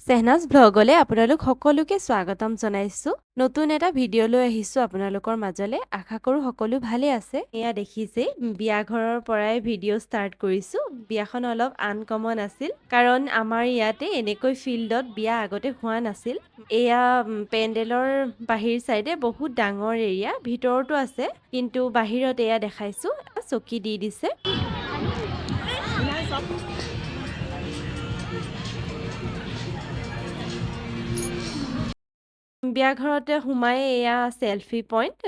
চেহনাজ ভ্লগলে আপোনালোক সকলোকে স্বাগতম জনাইছো। নতুন এটা ভিডিঅ' লৈ আহিছো আপোনালোকৰ মাজলে। আশা কৰো সকলো ভালে আছে। এয়া দেখিছে বিয়া ঘৰৰ পৰাই ভিডিঅ' ষ্টাৰ্ট কৰিছো। বিয়াখন অলপ আনকমন আছিল কাৰণ আমাৰ ইয়াতে এনেকৈ ফিল্ডত বিয়া আগতে হোৱা নাছিল। এয়া পেণ্ডেলৰ বাহিৰ চাইডে বহুত ডাঙৰ এৰিয়া, ভিতৰতো আছে কিন্তু বাহিৰত এয়া দেখাইছো চকী দি দিছে। বিয়া ঘৰতে সোমাই এয়া সেলফি পইণ্ট,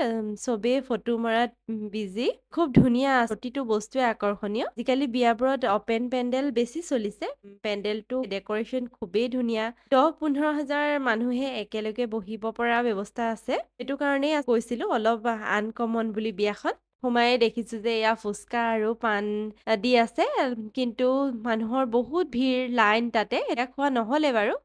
চবেই ফটো মৰাত বিজি। খুব ধুনীয়া, প্ৰতিটো বস্তুৱে আকৰ্ষণীয়। আজিকালি বিয়াবোৰত অপেন পেণ্ডেল বেছি চলিছে। পেণ্ডেলটো ডেক'ৰেশ্যন খুবেই ধুনীয়া। 10-15 হাজাৰ মানুহে একেলগে বহিব পৰা ব্যৱস্থা আছে। সেইটো কাৰণেই কৈছিলো অলপ আনকমন বুলি বিয়াখন। সোমায়ে দেখিছো যে এয়া ফুচকা আৰু পাণ দি আছে, কিন্তু মানুহৰ বহুত ভিৰ, লাইন তাতে। এটা খোৱা নহ'লে বাৰু।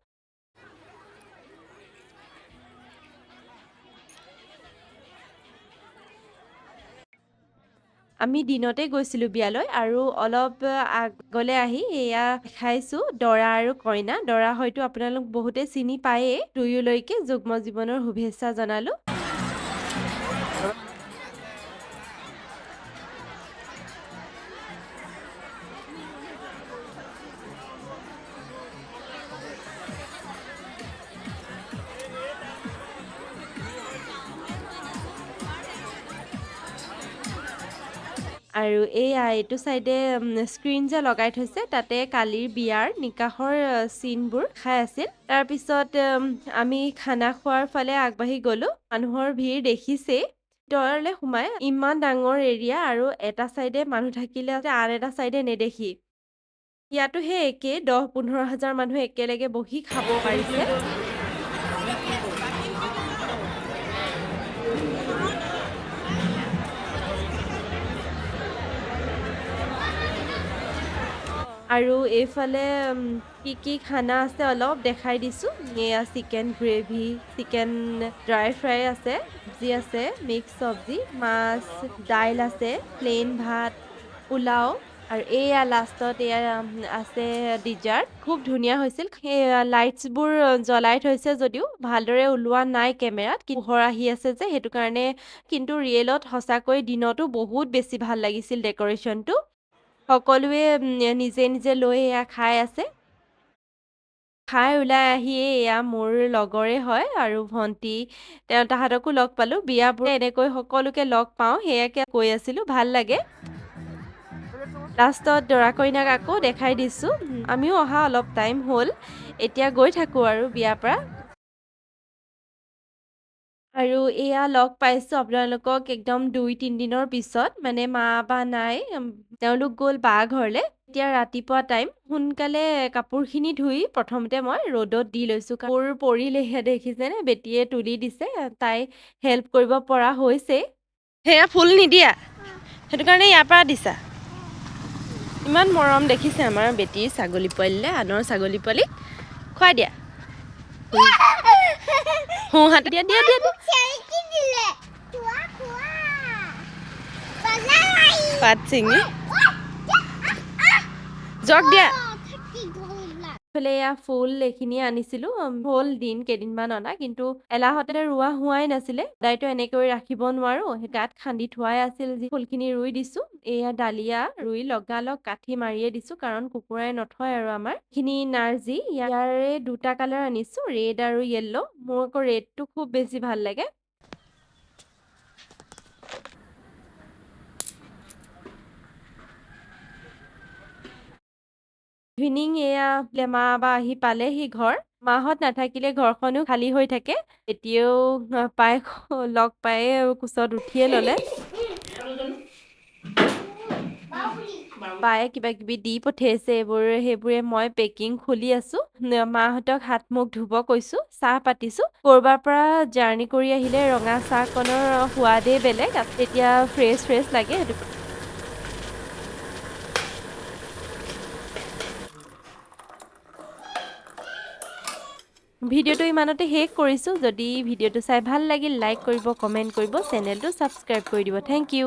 আমি দিনতে গৈছিলো বিয়ালৈ আৰু অলপ আগলে আহি এয়া খাইছো দৰা আৰু কইনা। দৰা হয়তো আপোনালোক বহুতে চিনি পায়েই। দুয়োলৈকে যুগ্ম জীৱনৰ শুভেচ্ছা জনালো। আৰু এইটো চাইডে স্ক্ৰীন যে লগাই থৈছে, তাতে কালিৰ বিয়াৰ নিকাহৰ চিনবোৰ খাই আছিল। তাৰপিছত আমি খানা খোৱাৰ ফালে আগবাঢ়ি গ'লো। মানুহৰ ভিৰ দেখিছেই। ভিতৰলে সোমাই ইমান ডাঙৰ এৰিয়া আৰু এটা চাইডে মানুহ থাকিলে আন এটা চাইডে নেদেখি। ইয়াতো সেই একেই, 10-15 হাজাৰ মানুহ একেলগে বহি খাব পাৰিছে। আৰু এইফালে কি খানা আছে অলপ দেখাই দিছো। এয়া chicken gravy, chicken dry fry আছে, চব্জি আছে, মিক্স চব্জি, মাছ, দাইল আছে, প্লেইন ভাত, পোলাও আৰু এয়া লাষ্টত এয়া আছে ডিজাৰ্ট। খুব ধুনীয়া হৈছিল। সেই লাইটছবোৰ জ্বলাই থৈছে যদিও ভালদৰে ওলোৱা নাই কেমেৰাত। পোহৰ আহি আছে যে সেইটো কাৰণে, কিন্তু ৰিয়েলত সঁচাকৈ দিনতো বহুত বেছি ভাল লাগিছিল ডেক'ৰেশ্যনটো। সকলোৱে নিজে নিজে লৈ এয়া খাই আছে। খাই ওলাই আহি এয়া মোৰ লগৰে হয় আৰু ভন্টি, তাহাঁতকো লগ পালো। বিয়াবোৰ এনেকৈ সকলোকে লগ পাওঁ, সেয়াকে কৈ আছিলো, ভাল লাগে। লাষ্টত দৰা কইনাক আকৌ দেখাই দিছো। আমিও অহা অলপ টাইম হ'ল, এতিয়া গৈ থাকো আৰু বিয়াৰ পৰা। আৰু এয়া লগ পাইছো আপোনালোকক একদম 2-3 দিনৰ পিছত, মানে মা বা নাই, তেওঁলোক গ'ল বা ঘৰলে। এতিয়া ৰাতিপুৱা টাইম, সোনকালে কাপোৰখিনি ধুই প্ৰথমতে মই ৰ'দত দি লৈছো। কাপোৰ পৰিলেহে দেখিছেনে, বেটিয়ে তুলি দিছে। তাই হেল্প কৰিব পৰা হৈছে। সেয়া ফুল নিদিয়া, সেইটো কাৰণে ইয়াৰ পৰা দিছা। ইমান মৰম দেখিছে আমাৰ বেটিৰ ছাগলী পোৱালিলে, আনৰ ছাগলী পোৱালিক। খুৱাই দিয়া, সোঁহাত দিয়া দিয়া দিয়া। পাত ছিঙি জগ দিয়া। এয়া ফুল এইখিনি আনিছিলো, হ'ল দিন কেইদিনমান অনা, কিন্তু এলাহতে ৰোৱা হোৱাই নাছিলে। সদায়তো এনেকৈ ৰাখিব নোৱাৰো, গাঁত খান্দি থোৱাই আছিল। যি ফুলখিনি ৰুই দিছো, এয়া ডালিয়া ৰুই লগালগ কাঠি মাৰিয়ে দিছো, কাৰণ কুকুৰাই নথয় আৰু আমাৰ। খিনি নাৰ্জী, ইয়াৰে 2টা কালাৰ আনিছো, ৰেড আৰু য়েল্লো। মোৰ আকৌ ৰেডটো খুব বেছি ভাল লাগে। ইভিনিং এয়া মা বা আহি পালেহি ঘৰ। মাহঁত নাথাকিলে ঘৰখনো খালী হৈ থাকে। এতিয়াও পাই লগ পায়ে কোচত উঠিয়ে ল'লে। বায়ে কিবা কিবি দি পঠিয়াইছে, সেইবোৰে মই পেকিং খুলি আছো। মাহঁতক হাত মুখ ধুব কৈছো, চাহ পাতিছো। কৰবাৰ পৰা জাৰ্ণি কৰি আহিলে ৰঙা চাহকণৰ সোৱাদেই বেলেগ, তেতিয়া ফ্ৰেছ লাগে। সেইটো ভিডিঅ'টো ইমানতে শেষ কৰিছো। যদি ভিডিঅ'টো চাই ভাল লাগিল, লাইক কৰিব, কমেণ্ট কৰিব, চেনেলটো ছাবস্ক্ৰাইব কৰি দিব। Thank U.